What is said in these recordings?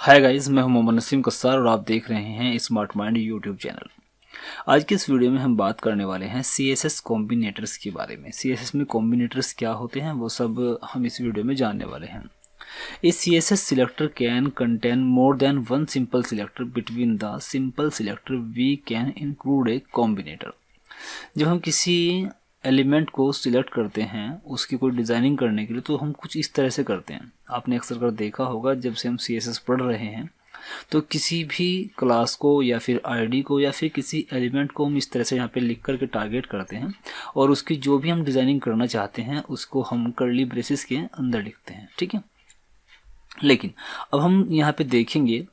Hi guys, मैं हूं मोहम्मद नसीम कस्सार और आप देख रहे हैं स्मार्ट माइंड यूट्यूब चैनल। आज के इस वीडियो में हम बात करने वाले हैं CSS कॉम्बिनेटर्स के बारे में। CSS में कॉम्बिनेटर्स क्या होते हैं वो सब हम इस वीडियो में जानने वाले हैं। A CSS selector can contain more than one simple selector. Between the simple selector we can include a combinator. जब हम किसी एलिमेंट को सिलेक्ट करते हैं उसकी कोई डिज़ाइनिंग करने के लिए तो हम कुछ इस तरह से करते हैं। आपने अक्सर कर देखा होगा जब से हम CSS पढ़ रहे हैं तो किसी भी क्लास को या फिर आईडी को या फिर किसी एलिमेंट को हम इस तरह से यहाँ पे लिख करके टारगेट करते हैं और उसकी जो भी हम डिज़ाइनिंग करना चाहते हैं उसको हम कर्ली ब्रेसेस के अंदर लिखते हैं, ठीक है। लेकिन अब हम यहाँ पे देखेंगे,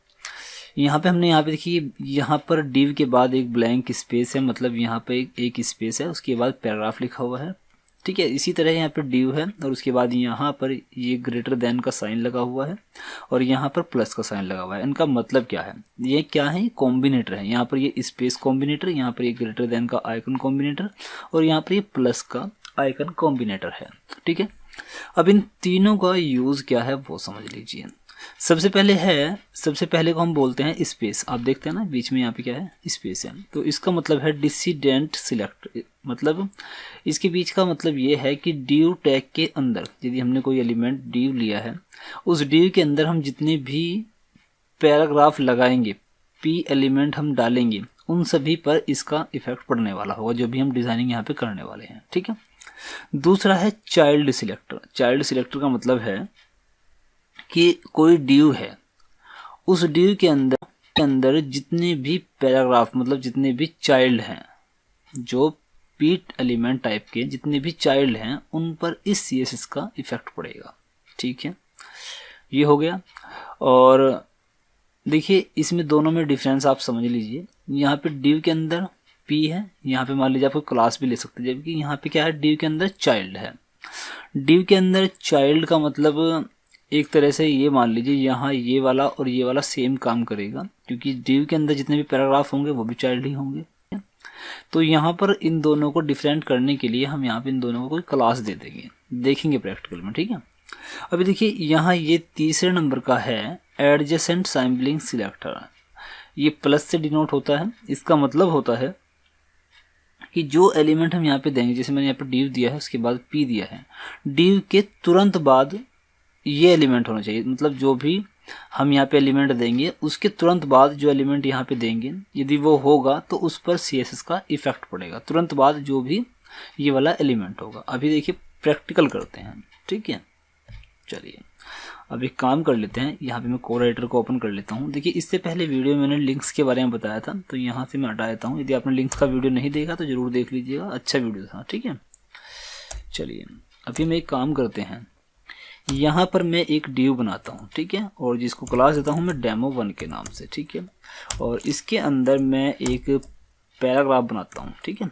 यहाँ पे हमने यहाँ पे देखिए यहाँ पर डिव के बाद एक ब्लैंक स्पेस है, मतलब यहाँ पे एक स्पेस है, उसके बाद पैराग्राफ लिखा हुआ है, ठीक है। इसी तरह यहाँ पे डिव है और उसके बाद यहाँ पर ये ग्रेटर देन का साइन लगा हुआ है और यहाँ पर प्लस का साइन लगा हुआ है। इनका मतलब क्या है, ये क्या है, कॉम्बिनेटर है। यहाँ पर ये स्पेस कॉम्बिनेटर, यहाँ पर ये ग्रेटर देन का आइकन कॉम्बिनेटर और यहाँ पर ये प्लस का आइकन कॉम्बिनेटर है, ठीक है। अब इन तीनों का यूज़ क्या है वो समझ लीजिए। सबसे पहले को हम बोलते हैं स्पेस। आप देखते हैं ना बीच में यहाँ पे क्या है, स्पेस है, तो इसका मतलब है डिसीडेंट सिलेक्ट। मतलब इसके बीच का मतलब ये है कि डिव टैग के अंदर यदि हमने कोई एलिमेंट डिव लिया है, उस डिव के अंदर हम जितने भी पैराग्राफ लगाएंगे, पी एलिमेंट हम डालेंगे, उन सभी पर इसका इफेक्ट पड़ने वाला होगा जो भी हम डिज़ाइनिंग यहाँ पे करने वाले हैं, ठीक है। दूसरा है चाइल्ड सिलेक्टर। चाइल्ड सिलेक्टर का मतलब है कि कोई डिव है, उस डिव के अंदर जितने भी पैराग्राफ, मतलब जितने भी चाइल्ड हैं, जो पीट एलिमेंट टाइप के जितने भी चाइल्ड हैं, उन पर इस CSS का इफेक्ट पड़ेगा, ठीक है। ये हो गया। और देखिए इसमें दोनों में डिफरेंस आप समझ लीजिए। यहाँ पे डिव के अंदर P है, यहाँ पे मान लीजिए आपको क्लास भी ले सकते हैं, जबकि यहाँ पे क्या है, डिव के अंदर चाइल्ड है। डिव के अंदर चाइल्ड का मतलब एक तरह से ये मान लीजिए यहाँ ये वाला और ये वाला सेम काम करेगा, क्योंकि डिव के अंदर जितने भी पैराग्राफ होंगे वो भी चाइल्ड ही होंगे। तो यहाँ पर इन दोनों को डिफरेंट करने के लिए हम यहाँ पे इन दोनों को कोई क्लास दे देंगे, देखेंगे प्रैक्टिकल में, ठीक है। अभी देखिए यहाँ ये तीसरे नंबर का है एडजेसेंट सैम्पलिंग सिलेक्टर। ये प्लस से डिनोट होता है। इसका मतलब होता है कि जो एलिमेंट हम यहाँ पे देंगे, जैसे मैंने यहाँ पे डिव दिया है उसके बाद P दिया है, डिव के तुरंत बाद ये एलिमेंट होना चाहिए। मतलब जो भी हम यहाँ पे एलिमेंट देंगे उसके तुरंत बाद जो एलिमेंट यहाँ पे देंगे यदि वो होगा तो उस पर CSS का इफेक्ट पड़ेगा, तुरंत बाद जो भी ये वाला एलिमेंट होगा। अभी देखिए प्रैक्टिकल करते हैं, ठीक है। चलिए अब एक काम कर लेते हैं, यहाँ पे मैं कोड एडिटर को ओपन कर लेता हूँ। देखिए इससे पहले वीडियो में मैंने लिंक्स के बारे में बताया था, तो यहाँ से मैं हटा देता हूँ। यदि आपने लिंक्स का वीडियो नहीं देखा तो ज़रूर देख लीजिएगा, अच्छा वीडियो था, ठीक है। चलिए अभी मैं एक काम करते हैं, यहाँ पर मैं एक डिव बनाता हूँ, ठीक है, और जिसको क्लास देता हूँ मैं डेमो1 के नाम से, ठीक है। और इसके अंदर मैं एक पैराग्राफ बनाता हूँ, ठीक है।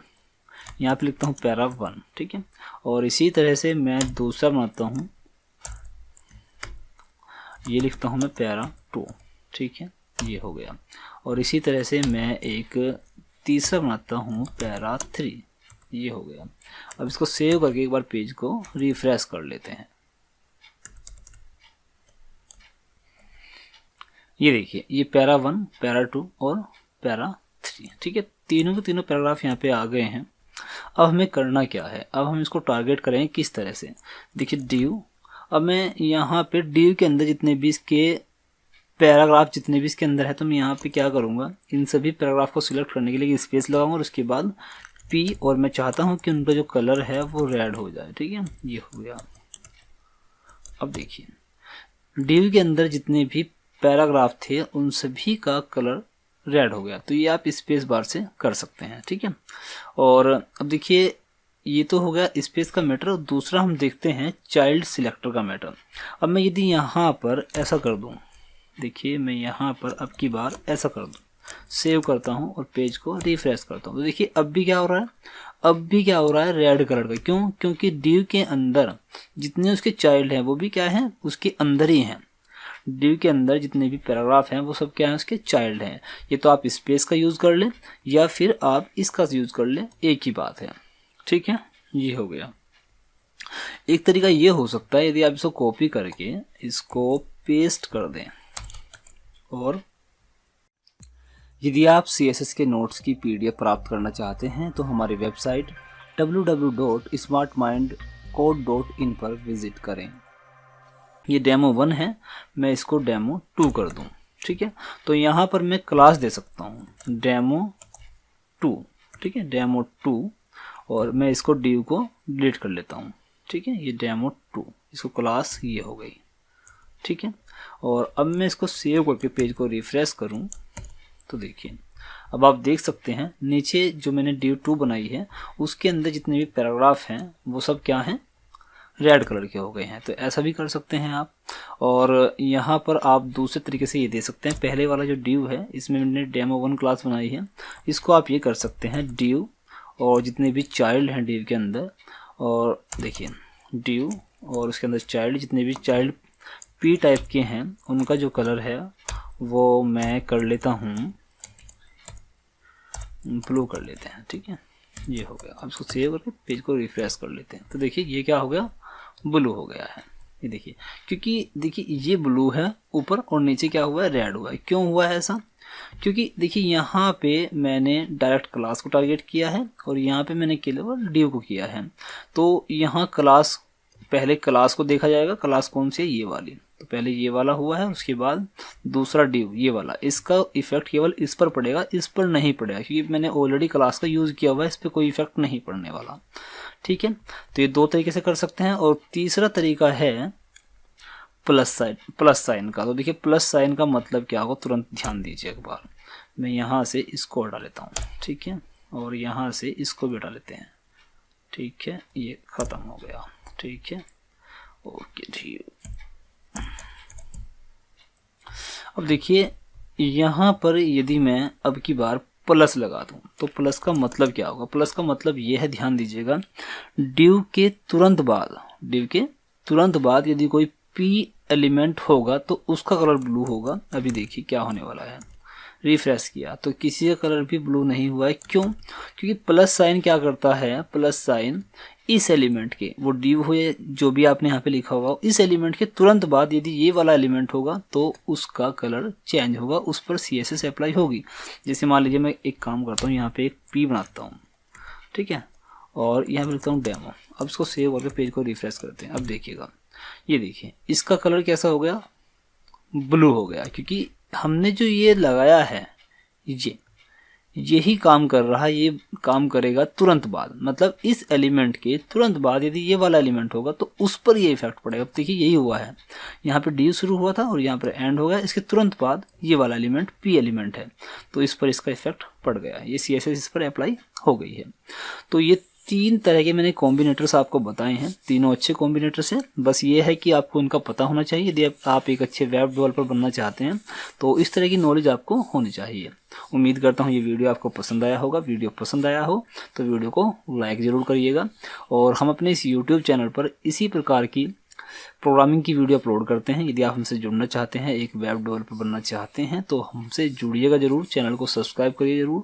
यहाँ पे लिखता हूँ पैरा1, ठीक है। और इसी तरह से मैं दूसरा बनाता हूँ, ये लिखता हूँ मैं पैरा2, ठीक है, ये हो गया। और इसी तरह से मैं एक तीसरा बनाता हूँ पैरा3, ये हो गया। अब इसको सेव करके एक बार पेज को रिफ्रेश कर लेते हैं। ये देखिए ये पैरा1, पैरा2 और पैरा3, ठीक है। तीनों के तीनों पैराग्राफ यहाँ पे आ गए हैं। अब हमें करना क्या है, अब हम इसको टारगेट करेंगे किस तरह से। देखिए डिव, अब मैं यहाँ पे डिव के अंदर जितने भी इसके पैराग्राफ जितने भी इसके अंदर है, तो मैं यहाँ पे क्या करूँगा, इन सभी पैराग्राफ को सिलेक्ट करने के लिए स्पेस लगाऊंगा और उसके बाद P, और मैं चाहता हूँ कि उनका जो कलर है वो रेड हो जाए, ठीक है। ये हो गया। अब देखिए डिव के अंदर जितने भी पैराग्राफ थे उन सभी का कलर रेड हो गया, तो ये आप स्पेस बार से कर सकते हैं, ठीक है। और अब देखिए ये तो हो गया स्पेस का मैटर, और दूसरा हम देखते हैं चाइल्ड सिलेक्टर का मैटर। अब मैं यदि यहाँ पर ऐसा कर दूँ, देखिए मैं यहाँ पर अब की बार ऐसा कर दूँ, सेव करता हूँ और पेज को रिफ्रेश करता हूँ, तो देखिए अब भी क्या हो रहा है, अब भी क्या हो रहा है, रेड कलर का। क्यों? क्योंकि डिव के अंदर जितने उसके चाइल्ड हैं वो भी क्या है, उसके अंदर ही हैं। डिव के अंदर जितने भी पैराग्राफ हैं वो सब क्या है, उसके चाइल्ड हैं। ये तो आप स्पेस का यूज़ कर लें या फिर आप इसका यूज़ कर लें, एक ही बात है, ठीक है। ये हो गया। एक तरीका ये हो सकता है, यदि आप इसको कॉपी करके इसको पेस्ट कर दें, और यदि आप CSS के नोट्स की PDF प्राप्त करना चाहते हैं तो हमारी वेबसाइट www.smartmindcode.in पर विजिट करें। ये डेमो 1 है, मैं इसको डेमो 2 कर दूं। ठीक है, तो यहाँ पर मैं क्लास दे सकता हूँ डेमो 2। ठीक है, डेमो 2, और मैं इसको div को डिलीट कर लेता हूँ। ठीक है, ये डेमो 2, इसको क्लास ये हो गई। ठीक है, और अब मैं इसको सेव करके पेज को रिफ्रेश करूँ तो देखिए अब आप देख सकते हैं नीचे जो मैंने div 2 बनाई है उसके अंदर जितने भी पैराग्राफ हैं वो सब क्या हैं, रेड कलर के हो गए हैं। तो ऐसा भी कर सकते हैं आप। और यहाँ पर आप दूसरे तरीके से ये दे सकते हैं, पहले वाला जो div है इसमें मैंने डेमो 1 क्लास बनाई है, इसको आप ये कर सकते हैं div और जितने भी चाइल्ड हैं div के अंदर, और देखिए div और उसके अंदर चाइल्ड, जितने भी चाइल्ड p टाइप के हैं उनका जो कलर है वो मैं कर लेता हूँ ब्लू कर लेते हैं। ठीक है, ये हो गया। अब इसको सेव करके पेज को रिफ्रेश कर लेते हैं तो देखिए ये क्या हो गया, ब्लू हो गया है। ये देखिए, क्योंकि देखिए ये ब्लू है ऊपर और नीचे क्या हुआ है, रेड हुआ है। क्यों हुआ है ऐसा, क्योंकि देखिए यहाँ पे मैंने डायरेक्ट क्लास को टारगेट किया है और यहाँ पे मैंने केवल div को किया है। तो यहाँ क्लास, पहले क्लास को देखा जाएगा, क्लास कौन सी है, ये वाली। तो पहले ये वाला हुआ है, उसके बाद दूसरा div ये वाला, इसका इफेक्ट केवल इस पर पड़ेगा, इस पर नहीं पड़ेगा क्योंकि मैंने ऑलरेडी क्लास का यूज़ किया हुआ है, इस पर कोई इफेक्ट नहीं पड़ने वाला। ठीक है, तो ये 2 तरीके से कर सकते हैं। और तीसरा तरीका है प्लस साइन का। तो देखिए प्लस साइन का मतलब क्या होगा, तुरंत ध्यान दीजिए एक बार। मैं यहाँ से इसको हटा लेता हूँ। ठीक है, और यहाँ से इसको भी हटा लेते हैं। ठीक है, ये ख़त्म हो गया। ठीक है, ओके ठीक। अब देखिए यहाँ पर यदि मैं अब की बार प्लस लगा दूं तो प्लस का मतलब क्या होगा, प्लस का मतलब ये है, ध्यान दीजिएगा, div के तुरंत बाद यदि कोई p एलिमेंट होगा तो उसका कलर ब्लू होगा। अभी देखिए क्या होने वाला है, रिफ्रेश किया तो किसी का कलर भी ब्लू नहीं हुआ है। क्यों, क्योंकि प्लस साइन क्या करता है, प्लस साइन इस एलिमेंट के, वो div हुए जो भी आपने यहाँ पे लिखा होगा, इस एलिमेंट के तुरंत बाद यदि ये वाला एलिमेंट होगा तो उसका कलर चेंज होगा, उस पर CSS अप्लाई होगी। जैसे मान लीजिए मैं एक काम करता हूँ, यहाँ पे एक p बनाता हूँ। ठीक है, और यहाँ पे लिखता हूँ डेमो। अब इसको सेव करके पेज को रिफ्रेश करते हैं। अब देखिएगा, ये देखिए इसका कलर कैसा हो गया, ब्लू हो गया, क्योंकि हमने जो ये लगाया है यही काम कर रहा है, ये काम करेगा तुरंत बाद, मतलब इस एलिमेंट के तुरंत बाद यदि ये वाला एलिमेंट होगा तो उस पर ये इफेक्ट पड़ेगा। देखिए यही हुआ है, यहाँ पे div शुरू हुआ था और यहाँ पर एंड हो गया, इसके तुरंत बाद ये वाला एलिमेंट p एलिमेंट है तो इस पर इसका इफेक्ट पड़ गया, ये CSS इस पर अप्लाई हो गई है। तो ये 3 तरह के मैंने कॉम्बिनेटर्स आपको बताए हैं, तीनों अच्छे कॉम्बिनेटर्स हैं। बस ये है कि आपको इनका पता होना चाहिए। यदि आप एक अच्छे वेब डेवलपर बनना चाहते हैं तो इस तरह की नॉलेज आपको होनी चाहिए। उम्मीद करता हूँ ये वीडियो आपको पसंद आया होगा। वीडियो पसंद आया हो तो वीडियो को लाइक ज़रूर करिएगा, और हम अपने इस यूट्यूब चैनल पर इसी प्रकार की प्रोग्रामिंग की वीडियो अपलोड करते हैं। यदि आप हमसे जुड़ना चाहते हैं, एक वेब डेवलपर बनना चाहते हैं तो हमसे जुड़िएगा ज़रूर, चैनल को सब्सक्राइब करिए ज़रूर।